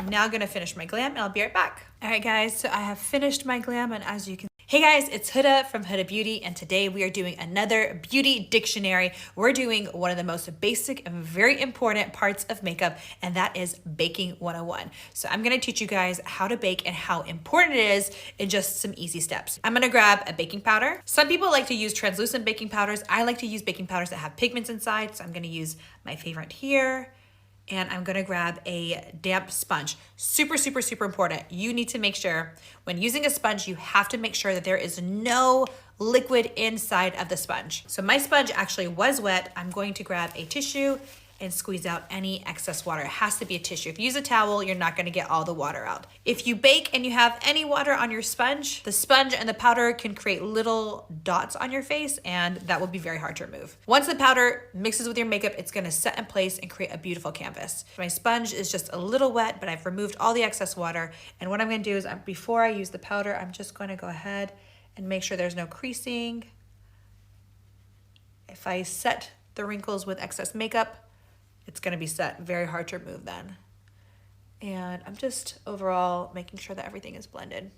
I'm now gonna finish my glam and I'll be right back. All right guys, so I have finished my glam, and as you can Hey guys, it's Huda from Huda Beauty, and today we are doing another beauty dictionary. We're doing one of the most basic and very important parts of makeup, and that is baking 101. So I'm gonna teach you guys how to bake and how important it is in just some easy steps. I'm gonna grab a baking powder. Some people like to use translucent baking powders. I like to use baking powders that have pigments inside, so I'm gonna use my favorite here. And I'm gonna grab a damp sponge. Super, super, super important. You need to make sure when using a sponge, you have to make sure that there is no liquid inside of the sponge. So my sponge actually was wet. I'm going to grab a tissue and squeeze out any excess water. It has to be a tissue. If you use a towel, you're not gonna get all the water out. If you bake and you have any water on your sponge, the sponge and the powder can create little dots on your face, and that will be very hard to remove. Once the powder mixes with your makeup, it's gonna set in place and create a beautiful canvas. My sponge is just a little wet, but I've removed all the excess water. And what I'm gonna do is before I use the powder, I'm just gonna go ahead and make sure there's no creasing. If I set the wrinkles with excess makeup, it's gonna be set very hard to remove then. And I'm just overall making sure that everything is blended.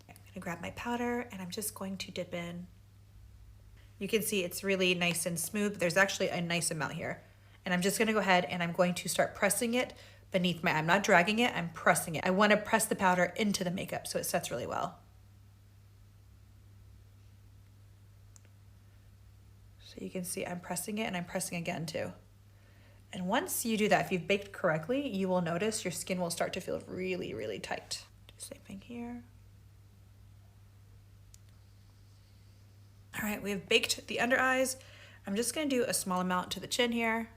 I'm gonna grab my powder and I'm just going to dip in. You can see it's really nice and smooth. There's actually a nice amount here. And I'm just gonna go ahead and I'm going to start pressing it beneath I'm not dragging it, I'm pressing it. I wanna press the powder into the makeup so it sets really well. So you can see I'm pressing it and I'm pressing again too. And once you do that, if you've baked correctly, you will notice your skin will start to feel really, really tight. Do the same thing here. All right, we have baked the under eyes. I'm just gonna do a small amount to the chin here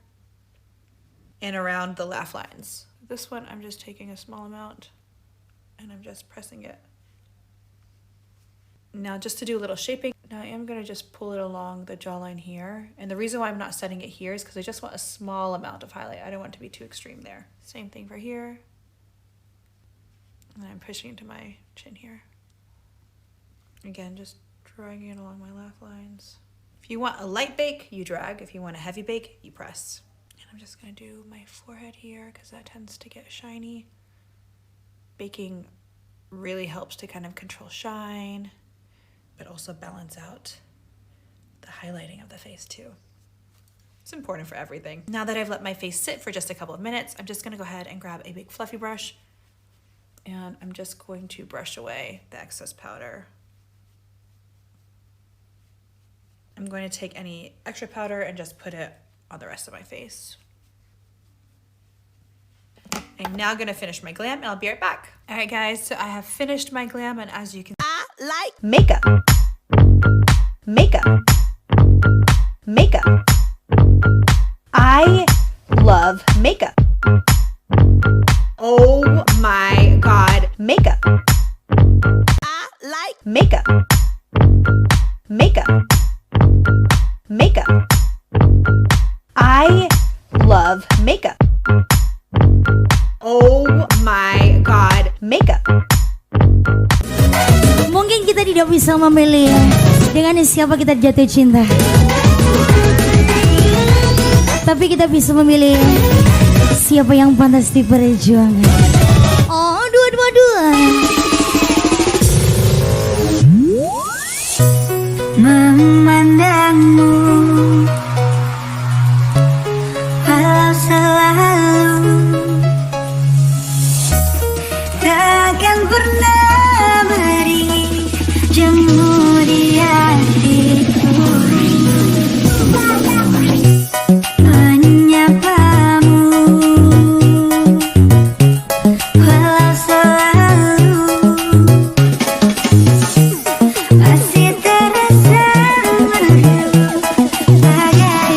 and around the laugh lines. This one, I'm just taking a small amount and I'm just pressing it. Now just to do a little shaping, now I am gonna just pull it along the jawline here. And the reason why I'm not setting it here is because I just want a small amount of highlight. I don't want it to be too extreme there. Same thing for here. And then I'm pushing into my chin here. Again, just dragging it along my laugh lines. If you want a light bake, you drag. If you want a heavy bake, you press. And I'm just gonna do my forehead here because that tends to get shiny. Baking really helps to kind of control shine, but also balance out the highlighting of the face too. It's important for everything. Now that I've let my face sit for just a couple of minutes, I'm just gonna go ahead and grab a big fluffy brush and I'm just going to brush away the excess powder. I'm going to take any extra powder and just put it on the rest of my face. I'm now gonna finish my glam and I'll be right back. All right guys, so I have finished my glam, and as you can like makeup. I love makeup. Oh my God. Makeup. I like makeup. I love makeup. Oh my God. Makeup. Mungkin kita tidak bisa memilih dengan siapa kita jatuh cinta, tapi kita bisa memilih siapa yang pantas diperjuangkan. Oh, dua-dua. Memandangmu walau selalu takkan pernah beri jemu di hatiku, menyapamu walau selalu masih terasa merdu bagai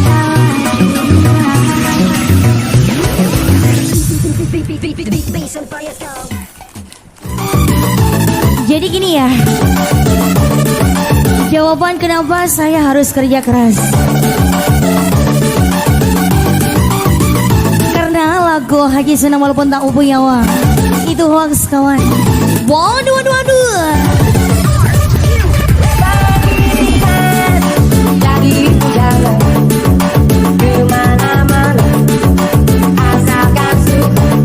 awal. Jadi gini ya, jawaban kenapa saya harus kerja keras, karena lagu Haji Sunan walaupun tak punya uang itu hoax kawan. Waduh, waduh, waduh. Jadi jalan kemana-mana asalkan suka.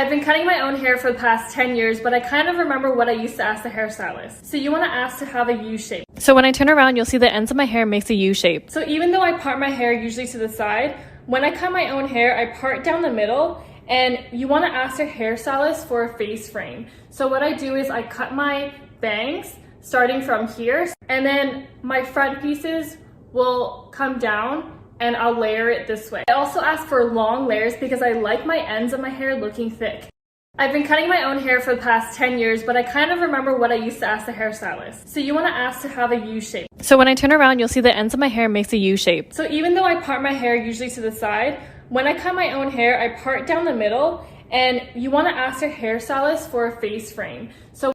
I've been cutting my own hair for the past 10 years, but I kind of remember what I used to ask the hairstylist. So you want to ask to have a U shape. So when I turn around, you'll see the ends of my hair makes a U shape. So even though I part my hair usually to the side, when I cut my own hair, I part down the middle, and you want to ask your hairstylist for a face frame. So what I do is I cut my bangs starting from here, and then my front pieces will come down and I'll layer it this way. I also ask for long layers because I like my ends of my hair looking thick. I've been cutting my own hair for the past 10 years, but I kind of remember what I used to ask the hairstylist. So you want to ask to have a U shape. So when I turn around, you'll see the ends of my hair makes a U shape. So even though I part my hair usually to the side, when I cut my own hair, I part down the middle, and you want to ask your hairstylist for a face frame. So